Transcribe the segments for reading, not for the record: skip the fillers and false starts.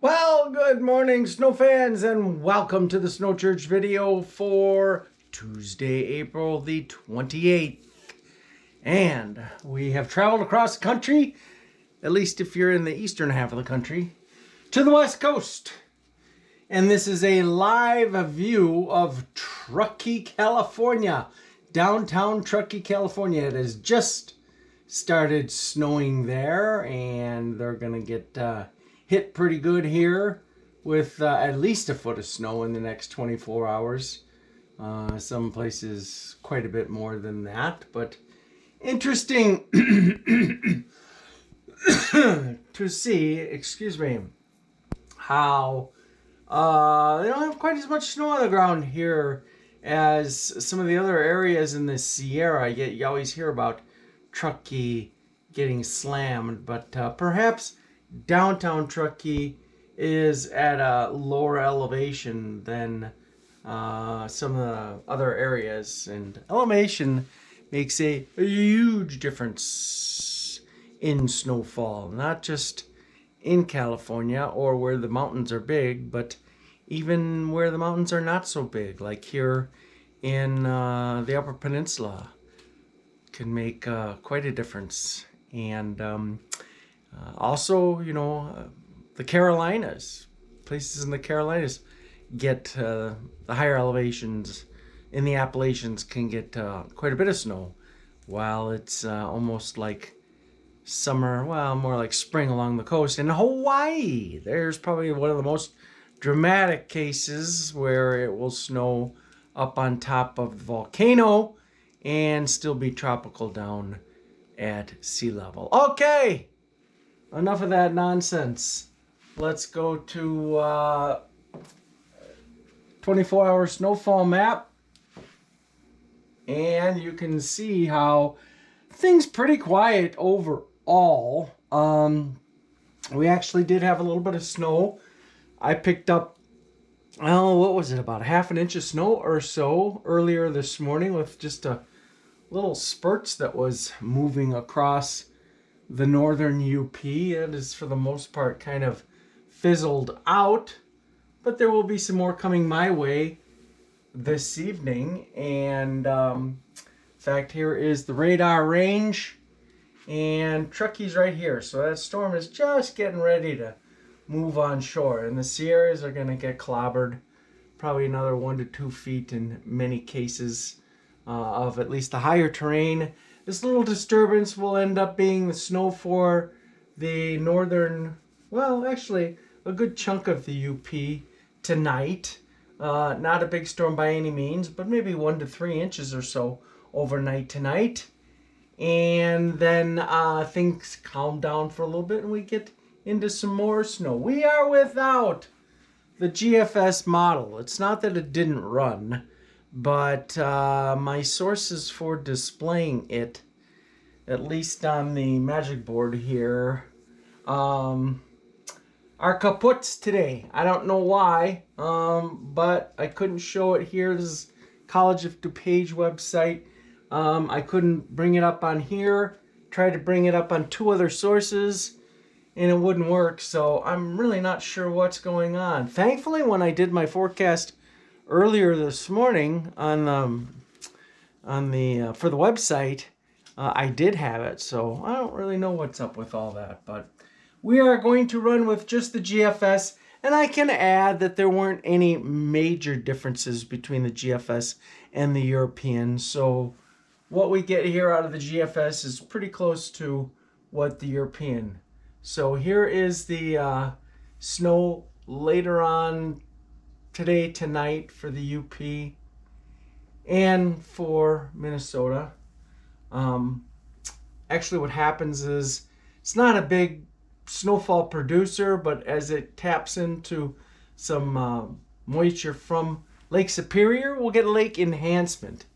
Well, good morning, snow fans, and welcome to the Snow Church video for Tuesday, April the 28th. And we have traveled across the country, at least if you're in the eastern half of the country, to the west coast. And this is a live view of Truckee, California. Downtown Truckee, California. It has just started snowing there, and they're going to get hit pretty good here with at least a foot of snow in the next 24 hours. Some places quite a bit more than that, but interesting to see, how they don't have quite as much snow on the ground here as some of the other areas in the Sierra. You always hear about Truckee getting slammed, but perhaps downtown Truckee is at a lower elevation than some of the other areas, and elevation makes a huge difference in snowfall, not just in California or where the mountains are big, but even where the mountains are not so big, like here in the Upper Peninsula, can make quite a difference. And also, the Carolinas, places in the Carolinas get the higher elevations in the Appalachians can get quite a bit of snow, while it's almost like summer, well, more like spring along the coast. In Hawaii, there's probably one of the most dramatic cases where it will snow up on top of the volcano and still be tropical down at sea level. Okay, enough of that nonsense. Let's go to 24-hour snowfall map, and you can see how things pretty quiet overall. We actually did have a little bit of snow. I picked up, what was it, about a half an inch of snow or so earlier this morning, with just a little spurts that was moving across the northern UP. It is for the most part kind of fizzled out, but there will be some more coming my way this evening. And in fact, here is the radar range, and Truckee's right here, so that storm is just getting ready to move on shore, and the Sierras are going to get clobbered, probably another 1 to 2 feet in many cases of at least the higher terrain. This little disturbance will end up being the snow for the northern, well, actually a good chunk of the UP tonight. Not a big storm by any means, but maybe 1 to 3 inches or so overnight tonight. And then things calm down for a little bit and we get into some more snow. We are without the GFS model. It's not that it didn't run, but my sources for displaying it, at least on the magic board here, are kaputs today. I don't know why, but I couldn't show it here. This is College of DuPage website. I couldn't bring it up on here. Tried to bring it up on 2 other sources, and it wouldn't work. So I'm really not sure what's going on. Thankfully, when I did my forecast earlier this morning on the for the website, I did have it. So I don't really know what's up with all that, but we are going to run with just the GFS, and I can add that there weren't any major differences between the GFS and the European. So what we get here out of the GFS is pretty close to what the European. So here is the snow later on today, tonight for the UP and for Minnesota. Actually what happens is it's not a big snowfall producer, but as it taps into some moisture from Lake Superior, we'll get lake enhancement.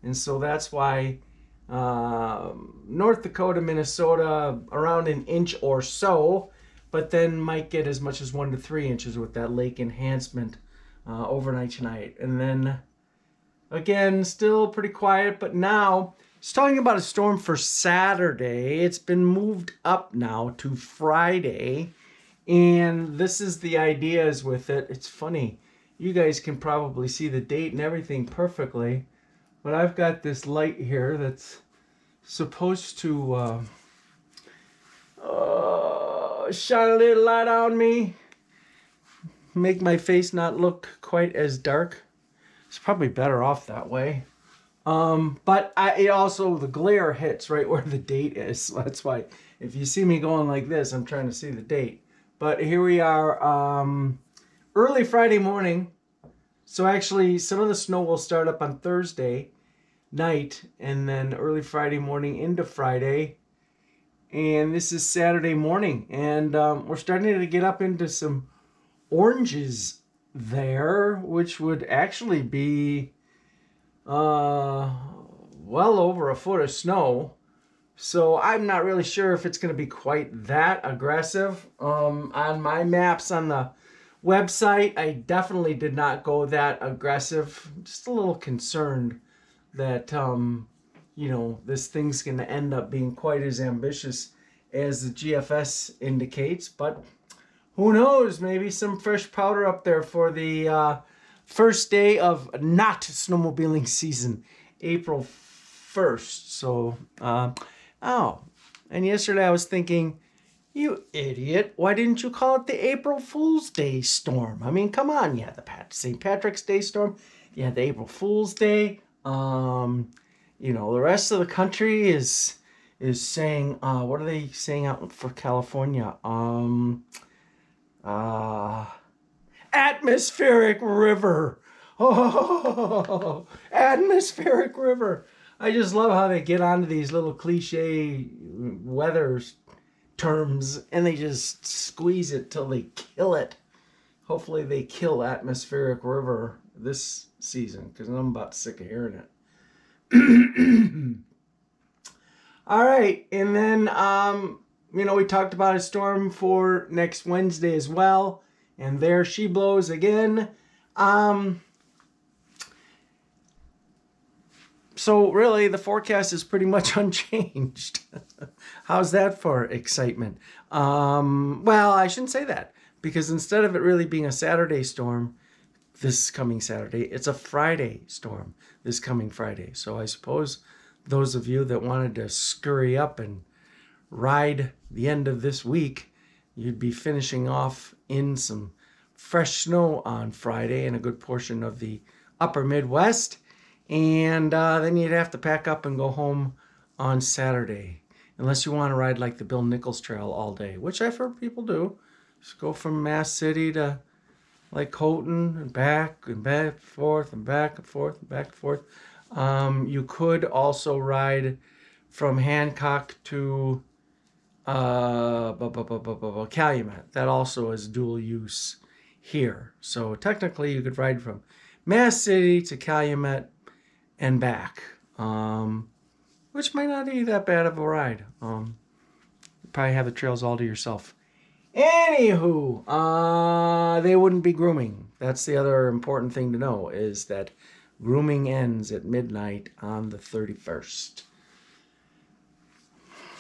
And so that's why North Dakota, Minnesota, around an inch or so, but then might get as much as 1 to 3 inches with that lake enhancement overnight tonight. And then again, still pretty quiet, but now it's talking about a storm for Saturday. It's been moved up now to Friday, And this is the ideas with it. It's funny. You guys can probably see the date and everything perfectly. But I've got this light here that's supposed to shine a little light on me. Make my face not look quite as dark. It's probably better off that way. But it also, the glare hits right where the date is. So that's why if you see me going like this, I'm trying to see the date. But here we are, early Friday morning. So actually, some of the snow will start up on Thursday night and then early Friday morning into Friday. And this is Saturday morning. And we're starting to get up into some oranges there, which would actually be well over a foot of snow. So I'm not really sure if it's going to be quite that aggressive. On my maps on the website, I definitely did not go that aggressive. Just a little concerned that, this thing's going to end up being quite as ambitious as the GFS indicates. But who knows? Maybe some fresh powder up there for the first day of not snowmobiling season, April 1st. So, and yesterday I was thinking, you idiot, why didn't you call it the April Fool's Day storm? I mean, come on, yeah, the St. Patrick's Day storm, yeah, the April Fool's Day. The rest of the country is saying, what are they saying out for California? Atmospheric river. Oh, atmospheric river. I just love how they get onto these little cliche weather terms and they just squeeze it till they kill it. Hopefully they kill atmospheric river this season because I'm about sick of hearing it. All right. And then, we talked about a storm for next Wednesday as well. And there she blows again. So really, the forecast is pretty much unchanged. How's that for excitement? Well, I shouldn't say that because instead of it really being a Saturday storm this coming Saturday, it's a Friday storm this coming Friday. So I suppose those of you that wanted to scurry up and ride the end of this week, you'd be finishing off in some fresh snow on Friday in a good portion of the upper Midwest. And then you'd have to pack up and go home on Saturday. Unless you want to ride like the Bill Nichols Trail all day, which I've heard people do. Just go from Mass City to like Houghton and back and forth and back and forth and back and forth. You could also ride from Hancock to Calumet. That also is dual use here. So technically you could ride from Mass City to Calumet and back, which might not be that bad of a ride. You probably have the trails all to yourself. Anywho, they wouldn't be grooming. That's the other important thing to know is that grooming ends at midnight on the 31st.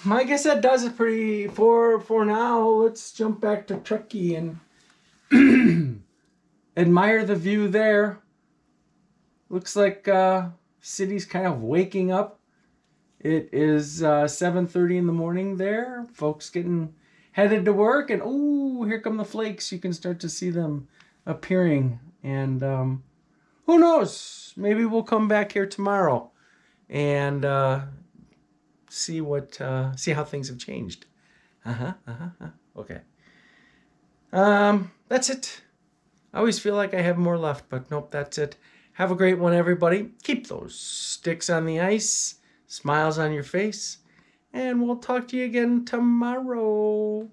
I guess that does it for now. Let's jump back to Truckee and admire the view there. Looks like city's kind of waking up. It is 7:30 in the morning there. Folks getting headed to work, and here come the flakes. You can start to see them appearing. And who knows? Maybe we'll come back here tomorrow and see how things have changed. Okay. That's it. I always feel like I have more left, but nope, that's it. Have a great one, everybody. Keep those sticks on the ice, smiles on your face, and we'll talk to you again tomorrow.